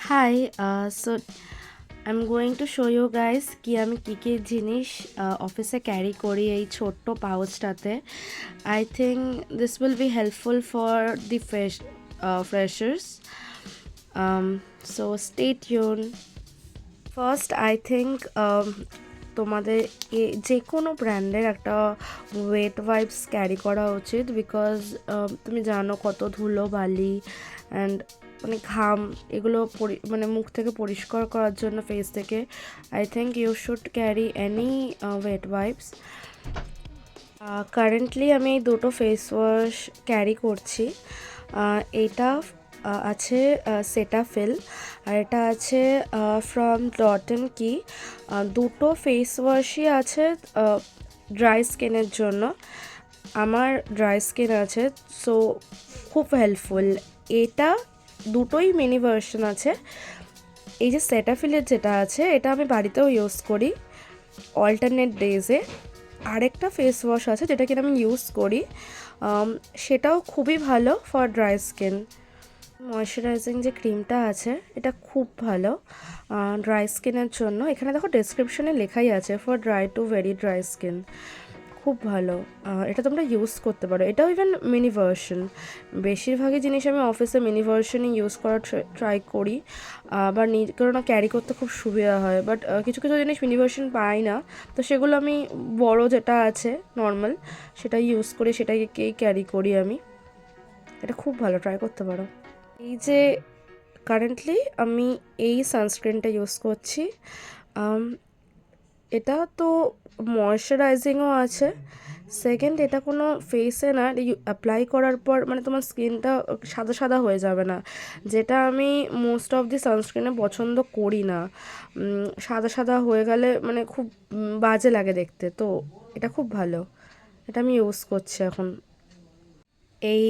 Hi, so I'm going to show you guys কি আমি কি জিনিস অফিসে ক্যারি করি এই ছোট্ট পাউচটাতে। I think this will be helpful for the freshers. So stay tuned. First, I think তোমাদের যে কোনো ব্র্যান্ডের একটা ওয়েট ওয়াইপস ক্যারি করা উচিত, বিকজ তুমি জানো কত ধুলো বালি অ্যান্ড মানে ঘাম এগুলো মানে মুখ থেকে পরিষ্কার করার জন্য ফেস থেকে I think you should carry any wet wipes. Currently আমি এই দুটো ফেস ওয়াশ ক্যারি করছি। এইটা আছে সেটাফিল আর এটা আছে ফ্রম ডট অ্যান্ড কি। দুটো ফেস ওয়াশই আছে ড্রাই স্কিনের জন্য। আমার ড্রাই স্কিন আছে, সো খুব হেল্পফুল। এটা দুটোই মিনি ভার্সন আছে। এই যে সেটাফিলের যেটা আছে এটা আমি বাড়িতেও ইউজ করি অল্টারনেট ডেজে। আরেকটা ফেস ওয়াশ আছে যেটা কিনা আমি ইউজ করি, সেটাও খুবই ভালো ফর ড্রাই স্কিন। ময়শ্চারাইজিং যে ক্রিমটা আছে এটা খুব ভালো ড্রাই স্কিনের জন্য। এখানে দেখো ডেসক্রিপশনে লেখাই আছে for dry two very dry skin, খুব ভালো। এটা তোমরা ইউজ করতে পারো। এটাও ইভেন মিনি ভার্সন। বেশিরভাগই জিনিস আমি অফিসে মিনি ভার্সনই ইউজ করার ট্রাই করি, বা কারণ ক্যারি করতে খুব সুবিধা হয়। বাট কিছু কিছু জিনিস মিনি ভার্সন পাই না, তো সেগুলো আমি বড় যেটা আছে নর্মাল সেটাই ইউজ করি, সেটাকেই ক্যারি করি আমি। এটা খুব ভালো, ট্রাই করতে পারো। এই যে কারেন্টলি আমি এই সানস্ক্রিনটা ইউজ করছি। এটা তো ময়শ্চারাইজিংও আছে। সেকেন্ড, এটা কোনো ফেসে না অ্যাপ্লাই করার পর মানে তোমার স্কিনটা সাদা সাদা হয়ে যাবে না, যেটা আমি মোস্ট অফ দি সানস্ক্রিনে পছন্দ করি না। সাদা সাদা হয়ে গেলে মানে খুব বাজে লাগে দেখতে। তো এটা খুব ভালো, এটা আমি ইউজ করছি এখন। এই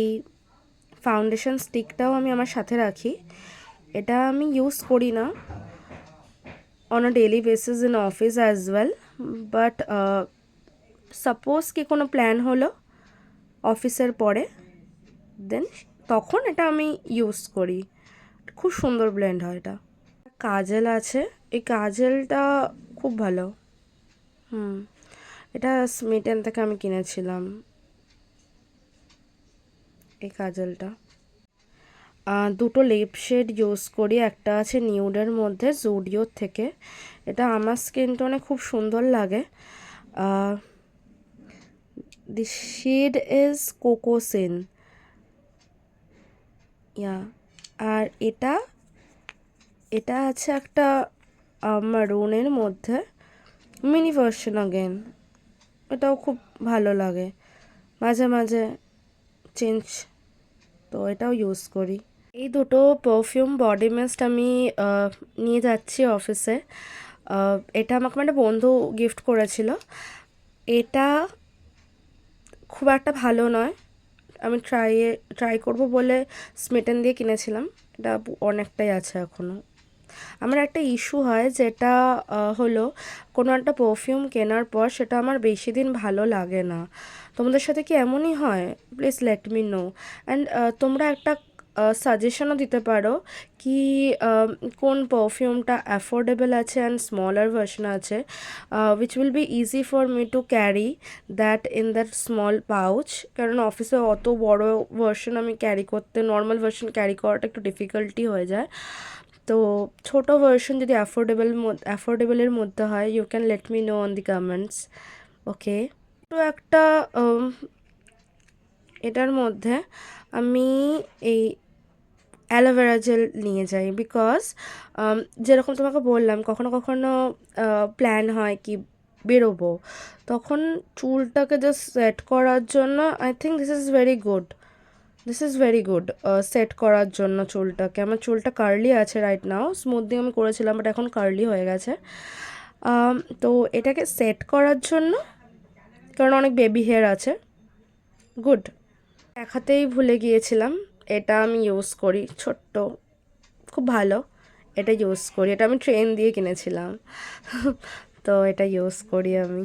ফাউন্ডেশন স্টিকটাও আমি আমার সাথে রাখি। এটা আমি ইউজ করি না on a daily basis in office as well, but suppose কি কোনো প্ল্যান হলো অফিসের পরে, দেন তখন এটা আমি ইউজ করি। খুব সুন্দর ব্লেন্ড হয় এটা। কাজেল আছে, এই কাজেলটা খুব ভালো। এটা স্মিটেন থেকে আমি কিনেছিলাম এই কাজলটা। দুটো লিপ শেড ইউজ করি। একটা আছে নিউডের মধ্যে জুডিওর থেকে। এটা আমার স্কিন টোনে খুব সুন্দর লাগে। দি শেড ইজ কোকোসিন, ইয়া। আর এটা এটা আছে একটা মারুনের মধ্যে মিনি ভার্সন অ্যাগেন। এটাও খুব ভালো লাগে, মাঝে মাঝে চেঞ্জ, তো এটাও ইউজ করি। এই দুটো পারফিউম বডি মিস্ট আমি নিয়ে যাচ্ছি অফিসে। এটা আমাকে একটা বন্ধু গিফট করেছিল। এটা খুব একটা ভালো নয়, আমি ট্রাই করব বলে স্মিটেন দিয়ে কিনেছিলাম। এটা অনেকটাই আছে এখনও। আমার একটা ইস্যু হয় যেটা হলো কোনো একটা পারফিউম কেনার পর সেটা আমার বেশি দিন ভালো লাগে না। তোমাদের সাথে কি এমনই হয়? Please let me no. And তোমরা একটা সাজেশনও দিতে পারো কি কোন পারফিউমটা অ্যাফোর্ডেবল আছে অ্যান্ড স্মলার ভার্সন আছে, which will be easy for me to carry that in that small pouch. কারণ অফিসে অত বড় ভার্সন আমি ক্যারি করতে, নর্মাল ভার্সন ক্যারি করাটা একটু ডিফিকাল্টি হয়ে যায়। তো ছোটো ভার্সন যদি অ্যাফোর্ডেবলের মধ্যে হয়, you can let me know on the comments, okay. তো একটা এটার মধ্যে আমি এই অ্যালোভেরা জেল নিয়ে যাই, বিকজ যেরকম তোমাকে বললাম কখনো কখনো প্ল্যান হয় কি বেরোবো, তখন চুলটাকে জাস্ট সেট করার জন্য I think this is very good set করার জন্য চুলটাকে। আমার চুলটা কার্লি আছে রাইট নাও, স্মুথনিং আমি করেছিলাম বাট এখন কার্লি হয়ে গেছে। তো এটাকে সেট করার জন্য, কারণ অনেক বেবি হেয়ার আছে, গুড। দেখাতেই ভুলে গিয়েছিলাম, এটা আমি ইউজ করি, ছোট্ট, খুব ভালো। এটা ইউজ করি, এটা আমি ট্রেন দিয়ে কিনেছিলাম। তো এটা ইউজ করি আমি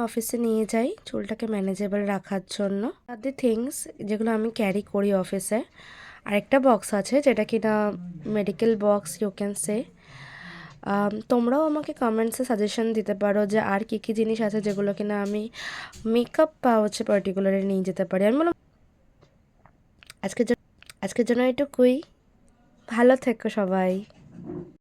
অফিসে নিয়ে যাই চুলটাকে ম্যানেজেবল রাখার জন্য। আর দি থিংস যেগুলো আমি ক্যারি করি অফিসে, আরেকটা বক্স আছে যেটা কিনা medical box you can say. তোমরাও আমাকে কমেন্টসে সাজেশন দিতে পারো যে আর কী কী জিনিস আছে যেগুলো কিনা আমি মেকআপ পাউচে পার্টিকুলারলি নিয়ে যেতে পারি। আমি বললাম আজকের জন্য এটুকুই। ভালো থেকো সবাই।